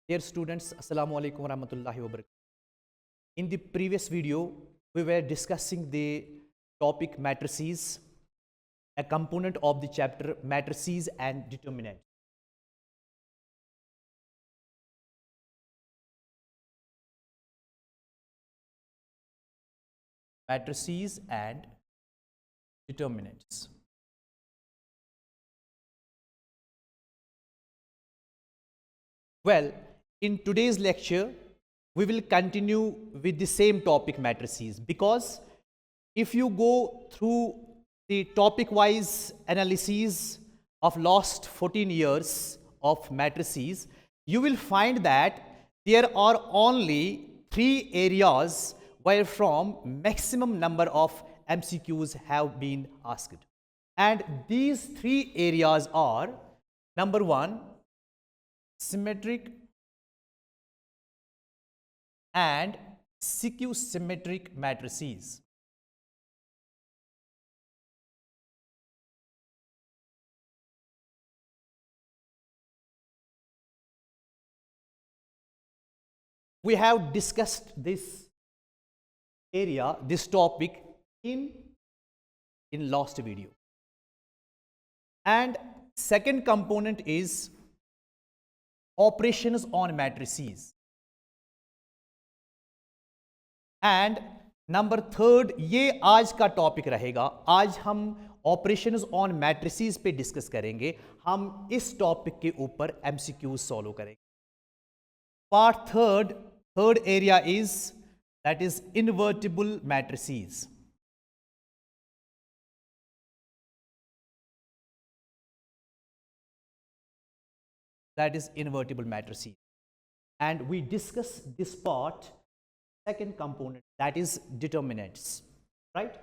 Dear students, Assalamu alaikum warahmatullahi wabarakatuh. In the previous video, we were discussing the topic matrices, a component of the chapter matrices and determinants. Matrices and determinants. Well, in today's lecture, we will continue with the same topic matrices, because if you go through the topic wise analyses of last 14 years of matrices, you will find that there are only 3 areas where from maximum number of MCQs have been asked. And these 3 areas are: number 1, symmetric and skew-symmetric matrices. We have discussed this area, this topic in last video. And second component is operations on matrices. And number third, ये आज का topic रहेगा. आज हम operations on matrices पे discuss करेंगे. हम इस टॉपिक के ऊपर एमसीक्यूज सॉल्व करेंगे. Part third area is that is invertible matrices. That is invertible matrices, and we discuss this part. Second component, that is determinants, right?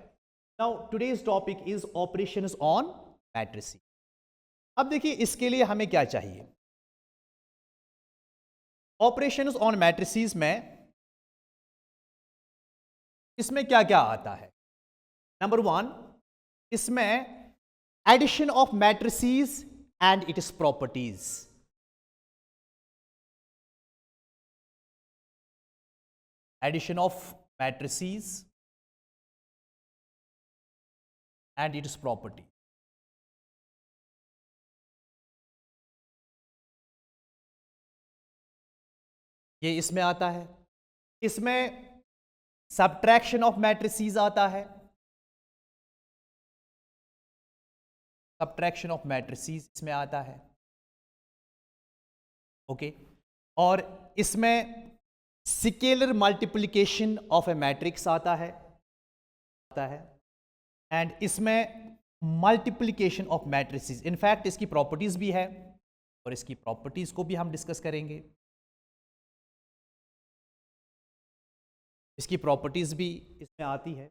Now today's topic is operations on matrices. अब देखिए, इसके लिए हमें क्या चाहिए. Operations on matrices में इसमें क्या क्या आता है. नंबर 1, इसमें addition of matrices and its properties. Addition of matrices and its property. ये इसमें आता है. इसमें सब्ट्रैक्शन ऑफ मैट्रिसेस आता है. सब्ट्रैक्शन ऑफ मैट्रिसेस इसमें आता है. ओके. और इसमें scalar multiplication of A matrix आता है. एंड इसमें मल्टीप्लिकेशन ऑफ मैट्रिसेस. इनफैक्ट इसकी प्रॉपर्टीज भी है और इसकी प्रॉपर्टीज को भी हम डिस्कस करेंगे. इसकी प्रॉपर्टीज भी इसमें आती है.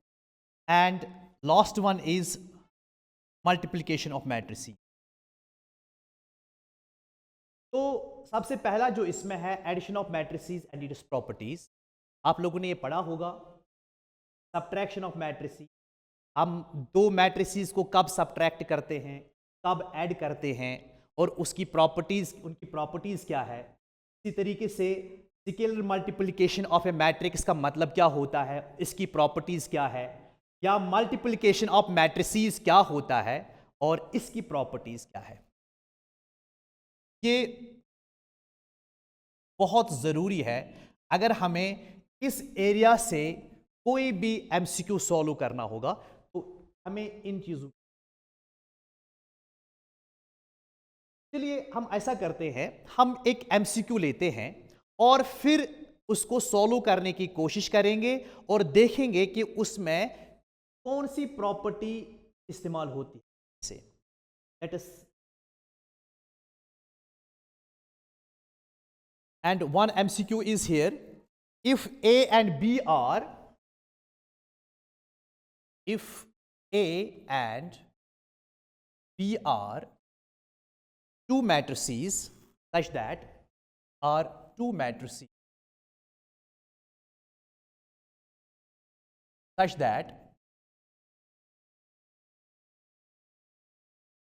And last one is multiplication of matrices. तो सबसे पहला जो इसमें है addition of matrices and its properties. आप लोगों ने ये पढ़ा होगा. सब्ट्रैक्शन ऑफ मैट्रिसेस, हम दो मैट्रिसेस को कब सब्ट्रैक्ट करते हैं, कब ऐड करते हैं, और उसकी प्रॉपर्टीज, उनकी प्रॉपर्टीज क्या है. इसी तरीके से scalar multiplication of A matrix का मतलब क्या होता है, इसकी प्रॉपर्टीज क्या है, या मल्टीप्लिकेशन ऑफ मैट्रिसेस क्या होता है और इसकी प्रॉपर्टीज क्या है. ये बहुत ज़रूरी है अगर हमें इस एरिया से कोई भी एमसीक्यू सॉल्व करना होगा. तो हमें इन चीज़ों, चलिए हम ऐसा करते हैं, हम एक एमसीक्यू लेते हैं और फिर उसको सॉल्व करने की कोशिश करेंगे और देखेंगे कि उसमें कौन सी प्रॉपर्टी इस्तेमाल होती है. Let us, and one MCQ is here. If A and B are, if A and B are two matrices such that are two matrices such that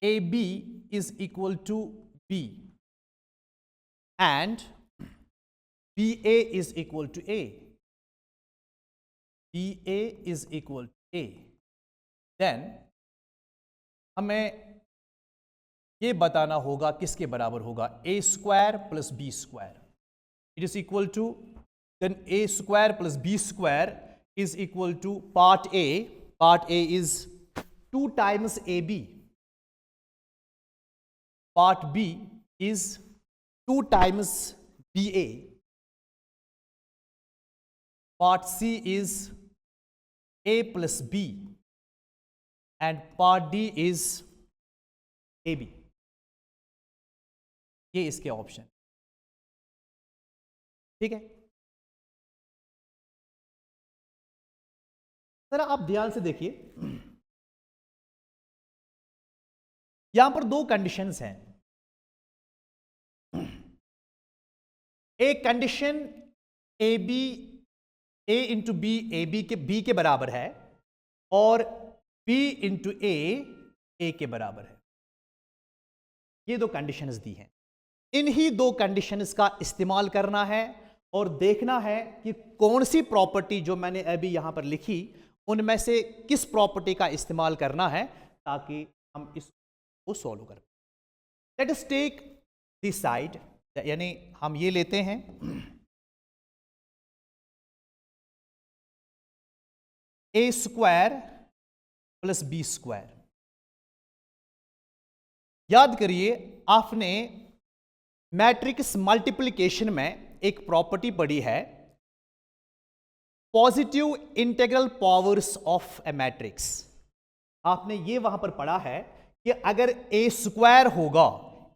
AB is equal to B, and BA is equal to A. BA is equal to A. Then हमें ये बताना होगा किसके बराबर होगा, A square plus B square. It is equal to, then A square plus B square is equal to part A. Part A is 2 times AB. Part B is 2 times BA. Part C is A plus B. And part D is AB. ये इसके option. ठीक है. जरा आप ध्यान से देखिए, यहां पर 2 कंडीशंस हैं. एक condition A B, A into B A B के बी के बराबर है, और बी इंटू ए के बराबर है. ये 2 कंडीशंस दी हैं. इन्हीं 2 कंडीशंस का इस्तेमाल करना है और देखना है कि कौन सी प्रॉपर्टी जो मैंने अभी यहां पर लिखी उनमें से किस प्रॉपर्टी का इस्तेमाल करना है ताकि हम इसको सॉल्व करें. Let us take this side, यानी हम ये लेते हैं A square plus B square. याद करिए, आपने मैट्रिक्स मल्टीप्लिकेशन में एक प्रॉपर्टी पढ़ी है, positive integral powers of A matrix. आपने ये वहां पर पढ़ा है कि अगर ए स्क्वायर होगा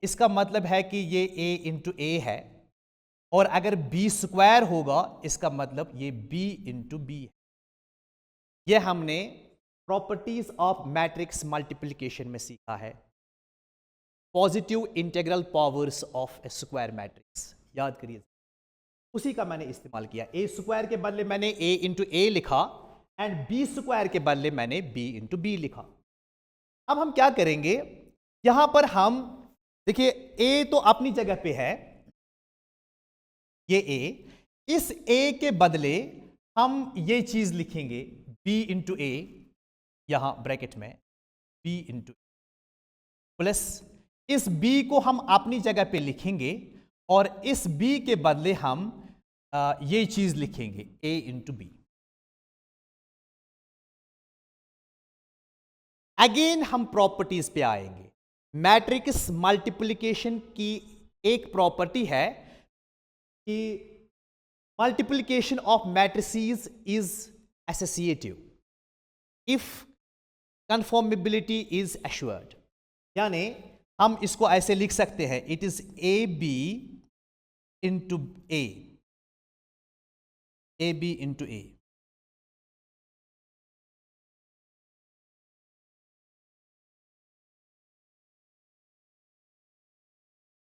इसका मतलब है कि ये ए इंटू ए है, और अगर बी स्क्वायर होगा इसका मतलब ये बी इंटू बी है. ये हमने प्रॉपर्टीज ऑफ मैट्रिक्स मल्टीप्लिकेशन में सीखा है, positive integral powers of A square matrix. याद करिए, उसी का मैंने इस्तेमाल किया. ए स्क्वायर के बदले मैंने ए इंटू ए लिखा, एंड बी स्क्वायर के बदले मैंने बी इंटू बी लिखा. अब हम क्या करेंगे, यहां पर हम देखिए, ए तो अपनी जगह पे है, ये ए. इस ए के बदले हम ये चीज लिखेंगे बी इंटू ए, यहां ब्रैकेट में बी इंटू, प्लस इस b को हम अपनी जगह पे लिखेंगे और इस b के बदले हम ये चीज लिखेंगे a इंटू बी. अगेन हम प्रॉपर्टीज पे आएंगे. मैट्रिक्स मल्टीप्लिकेशन की एक प्रॉपर्टी है कि multiplication of matrices is associative if conformability is assured. यानी हम इसको ऐसे लिख सकते हैं, it is A B into A B into A.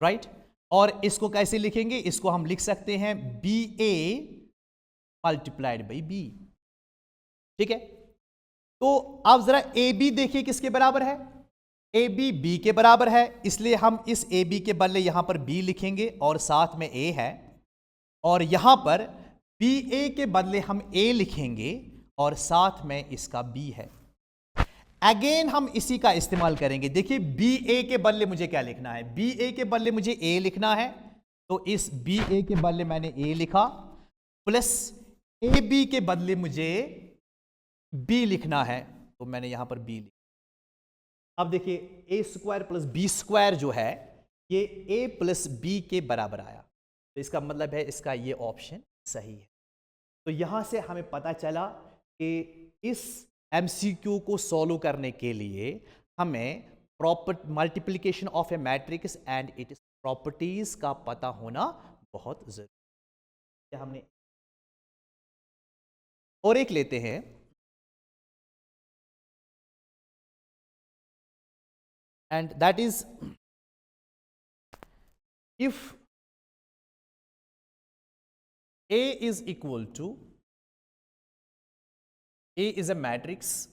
Right. और इसको कैसे लिखेंगे, इसको हम लिख सकते हैं B A multiplied by B. ठीक है. तो अब जरा ए बी देखिए किसके बराबर है, ए बी बी के बराबर है, इसलिए हम इस ए बी के बदले यहां पर बी लिखेंगे और साथ में ए है, और यहां पर बी ए के बदले हम ए लिखेंगे और साथ में इसका बी है. अगेन हम इसी का इस्तेमाल करेंगे. देखिए, बी ए के बदले मुझे क्या लिखना है, बी ए के बदले मुझे ए लिखना है, तो इस बी ए के बदले मैंने ए लिखा, प्लस ए बी के बदले मुझे बी लिखना है, तो मैंने यहां पर बी लिखा. अब देखिए, ए स्क्वायर प्लस बी स्क्वायर जो है ये ए प्लस बी के बराबर आया, तो इसका मतलब है इसका ये ऑप्शन सही है. तो यहां से हमें पता चला कि इस एमसीक्यू को सॉल्व करने के लिए हमें proper multiplication of A matrix and it properties का पता होना बहुत जरूरी है. हमने और एक लेते हैं, and that is if A is equal to, A is a matrix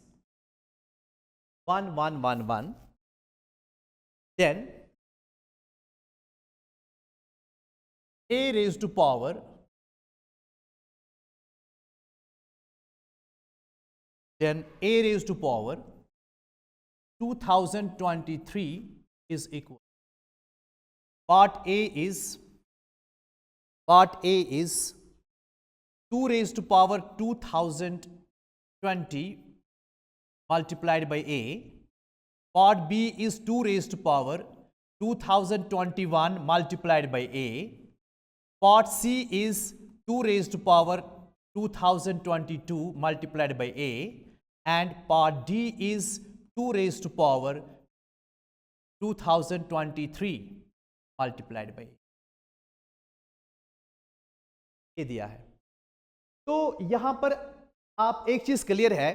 1 1 1 1, then A raised to power then a raised to power 2023 is equal. Part A is 2 raised to power 2020 multiplied by A. Part B is 2 raised to power 2021 multiplied by A. Part C is 2 raised to power 2022 multiplied by A. And part D is 2 raised to power 2023 multiplied by A. ये दिया है। तो यहां पर आप एक चीज clear है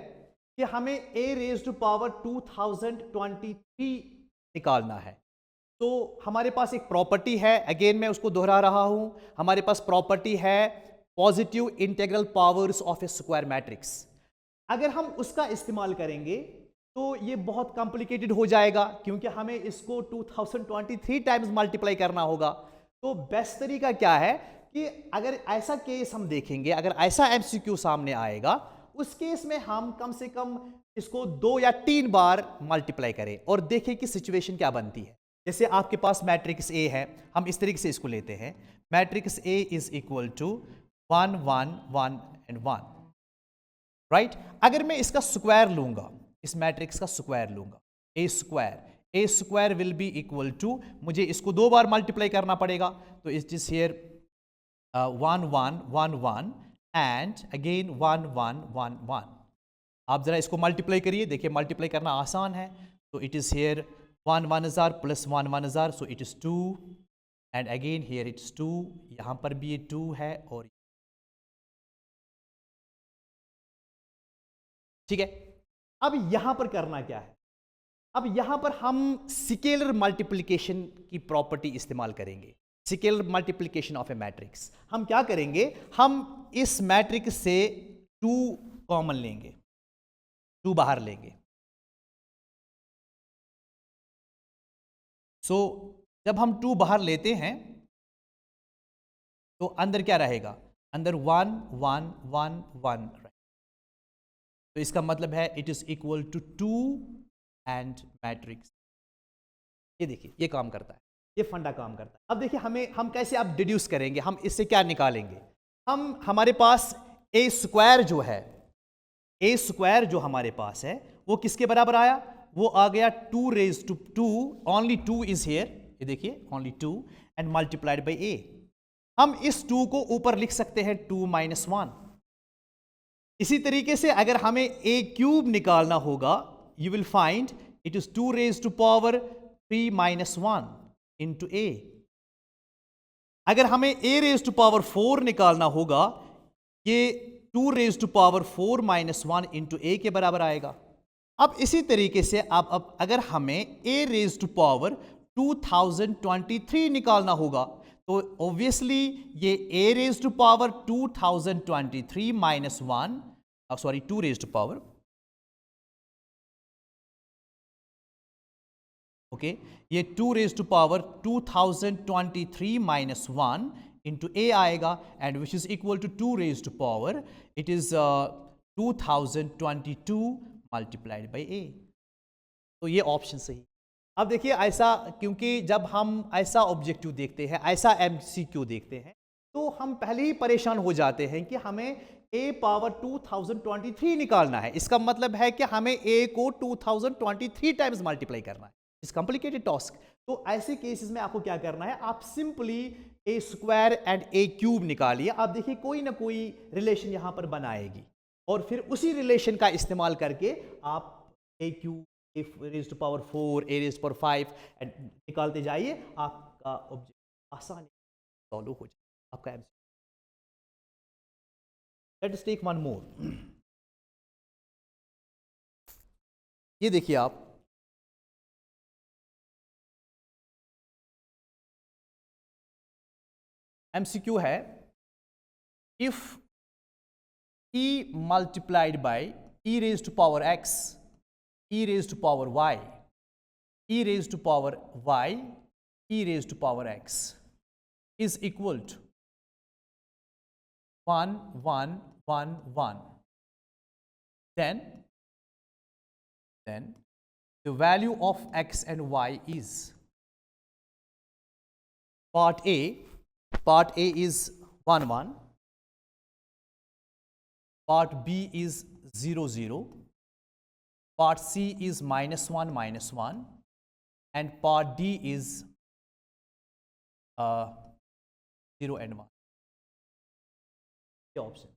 कि हमें a रेज टू पावर 2023 निकालना है। तो हमारे पास एक प्रॉपर्टी है, अगेन मैं उसको दोहरा रहा हूं, हमारे पास प्रॉपर्टी है positive integral powers of A square matrix. अगर हम उसका इस्तेमाल करेंगे तो ये बहुत कॉम्प्लिकेटेड हो जाएगा, क्योंकि हमें इसको 2023 टाइम्स मल्टीप्लाई करना होगा। तो बेस्ट तरीका क्या है कि अगर ऐसा केस हम देखेंगे, अगर ऐसा एमसीक्यू सामने आएगा, उस केस में हम कम से कम इसको 2 या 3 बार मल्टीप्लाई करें और देखें कि सिचुएशन क्या बनती है। जैसे आपके पास मैट्रिक्स ए है, हम इस तरीके से इसको लेते हैं, matrix A is equal to 1 1 1 and 1, right. अगर मैं इसका स्क्वायर लूंगा, इस मैट्रिक्स का स्क्वायर लूंगा, A square will be equal to, मुझे इसको 2 बार मल्टीप्लाई करना पड़ेगा, तो it is here 1 1 1 1 and again 1 1 1 1। आप जरा इसको मल्टीप्लाई करिए, देखिए मल्टीप्लाई करना आसान है। तो इट इज हियर 1 1 हजार प्लस 1 1 हजार, so it is 2 and again here it's 2, यहां पर भी ये 2 है और ठीक है। अब यहां पर करना क्या है, अब यहां पर हम स्केलर मल्टीप्लिकेशन की प्रॉपर्टी इस्तेमाल करेंगे। Scalar multiplication of A matrix हम क्या करेंगे, हम इस मैट्रिक्स से 2 कॉमन लेंगे, 2 बाहर लेंगे। सो जब हम 2 बाहर लेते हैं तो अंदर क्या रहेगा, अंदर 1 1 1 1 रहेगा। तो इसका मतलब है it is equal to 2 and matrix. ये देखिए ये काम करता है, ये फंडा काम करता है। अब देखिए हम कैसे अब डिड्यूस करेंगे, हम इससे क्या निकालेंगे। हमारे पास ए स्क्वायर जो है, ए स्क्वायर जो हमारे पास है वो किसके बराबर आया, वो आ गया 2 raise to 2, only 2 is here, ये देखिए only 2 and multiplied by A. हम इस 2 को ऊपर लिख सकते हैं 2 माइनस 1। इसी तरीके से अगर हमें ए क्यूब निकालना होगा, you will find it is 2 raise to power 3 minus 1 into A. अगर हमें ए रेज टू पावर 4 निकालना होगा, ये 2 raise to power 4 minus 1 into A के बराबर आएगा। अब इसी तरीके से अब अगर हमें ए रेज टू पावर 2023 निकालना होगा, तो ऑब्वियसली ये A raise to power 2023 minus 1, sorry 2 raise to power, okay, ये 2 raise to power 2023 minus 1 into A आएगा, and which is equal to 2 raise to power, it is 2022 multiplied by A. तो ये option सही। अब देखिए ऐसा, क्योंकि जब हम ऐसा ऑब्जेक्टिव देखते हैं, ऐसा एमसीक्यू देखते हैं, तो हम पहले ही परेशान हो जाते हैं कि हमें ए पावर 2023 निकालना है। इसका मतलब है कि हमें ए को 2023 टाइम्स मल्टीप्लाई करना है। It's complicated task. तो ऐसे केसेस में आपको क्या करना है, आप simply A square and A cube निकालिए। आप देखिए कोई ना कोई रिलेशन यहां पर बनाएगी, और फिर उसी रिलेशन का इस्तेमाल करके आप A cube, A raise to power 4, A raise to power 5 निकालते जाइए, आपका ऑब्जेक्ट आसानी सॉल्व हो जाए, आपका MCQ. Let us take one more. ये देखिए आप, एमसीक्यू है, if e multiplied by e raised to power x, e raised to power y, e raised to power y, e raised to power x is equal to 1 1 1 1, then then the value of x and y is part A is 1 1, part B is 0 0, part C is -1 -1, and part D is 0 and 1. ये option.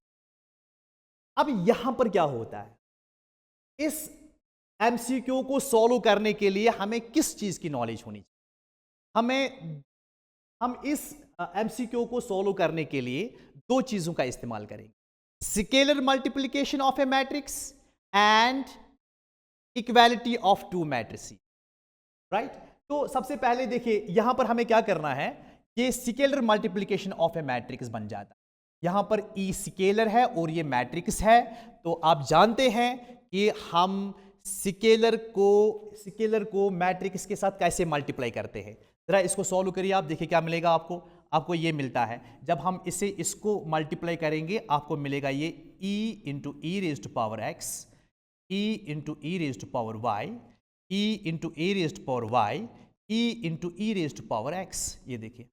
अब यहां पर क्या होता है, इस MCQ को solve करने के लिए हमें किस चीज की नॉलेज होनी चाहिए? हम इस एमसीक्यू को सॉल्व करने के लिए दो चीजों का इस्तेमाल करेंगे, scalar multiplication of A matrix and equality of to matrices, right? तो सबसे पहले देखिए यहां पर हमें क्या करना है, ये scalar multiplication of A matrix बन जाता है. यहां पर ई स्केलर है और ये मैट्रिक्स है, तो आप जानते हैं कि हम स्केलर को मैट्रिक्स के साथ कैसे मल्टीप्लाई करते हैं. जरा इसको सॉल्व करिए, आप देखिए क्या मिलेगा आपको ये मिलता है. जब हम इसको मल्टीप्लाई करेंगे आपको मिलेगा ये e into e raise to power x, e into e raise to power y, e into e raise to power y, e into e raise to power x. ये देखिए,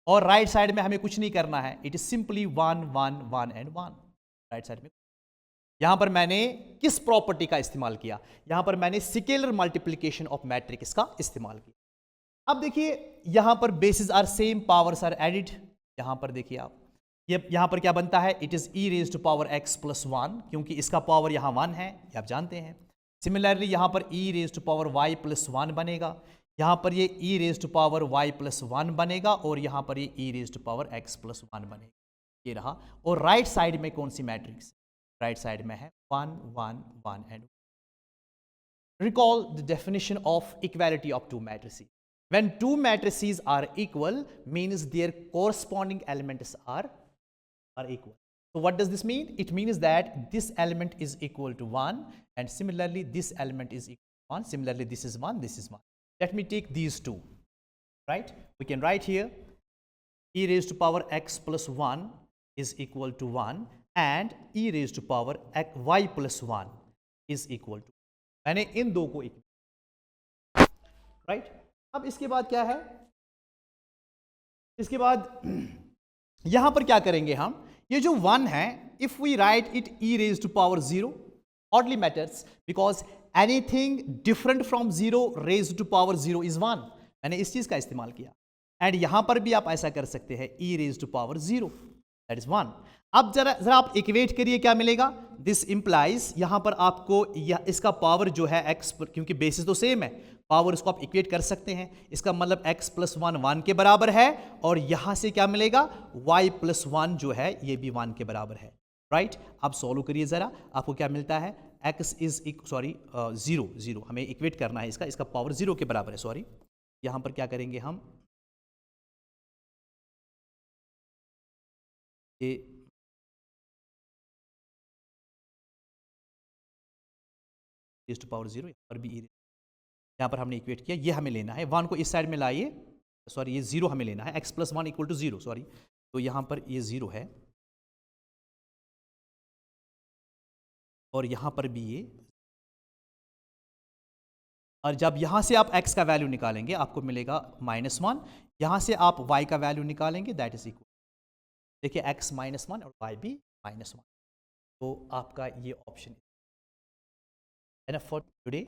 और राइट साइड में हमें कुछ नहीं करना है, it is simply 1 1 1 and 1. Right side में यहां पर मैंने किस प्रॉपर्टी का इस्तेमाल किया, यहां पर मैंने स्केलर मल्टीप्लिकेशन ऑफ मैट्रिक्स का इस्तेमाल किया. अब देखिए यहां पर bases are same, powers are added. यहां पर देखिए आप, ये यहां पर क्या बनता है, it is e raise to power x plus 1, क्योंकि इसका पावर यहां 1 है, ये आप जानते हैं. सिमिलरली यहां पर e raise to power y plus 1 बनेगा, यहां पर ये e raise to power y plus 1 बनेगा, और यहां पर ये e raise to power x plus 1 बनेगा. ये रहा. और राइट साइड में कौन सी मैट्रिक्स, राइट साइड में है 1 1 1 and. Recall the definition of equality of two matrices. When two matrices are equal, means their corresponding elements are equal. So what does this mean? It means that this element is equal to 1, and similarly this element is equal to 1. Similarly this is 1, this is 1. Let me take these two, right? We can write here e raised to power x plus 1 is equal to 1, and e raised to power y plus 1 is equal to. मैंने इन दो को right. अब इसके बाद क्या है, इसके बाद यहां पर क्या करेंगे हम, ये जो 1 है, if we write it e raised to power 0, oddly matters because anything different from 0 raised to power 0 is 1. मैंने इस चीज का इस्तेमाल किया, एंड यहां पर भी आप ऐसा कर सकते हैं, e raised to power 0, that is 1. अब जरा आप इक्वेट करिए, क्या मिलेगा, दिस इंप्लाइज, यहां पर आपको इसका पावर जो है x, क्योंकि बेसिस तो सेम है, पावर इसको आप इक्वेट कर सकते हैं, इसका मतलब x प्लस 1 1 के बराबर है, और यहां से क्या मिलेगा, y प्लस 1 जो है ये भी 1 के बराबर है. राइट. आप सॉल्व करिए जरा, आपको क्या मिलता है, x इज 0 0, हमें इक्वेट करना है इसका पावर 0 के बराबर है. सॉरी, यहां पर क्या करेंगे हम, ये टू पावर 0, यहाँ पर भी यहाँ पर हमने इक्वेट किया, ये हमें लेना है, 1 को इस साइड में लाइए, सॉरी ये 0 हमें लेना है, x plus 1 equal to 0, sorry, तो यहाँ पर ये 0 है, और यहाँ पर भी ये, और जब यहाँ से आप x का वैल्यू निकालेंगे आपको मिलेगा -1, यहाँ से आप y का वैल्यू निकालेंगे, दैट इज इक्वल, देखिए x -1 और y भी -1. तो आपका ये ऑप्शन enough for today.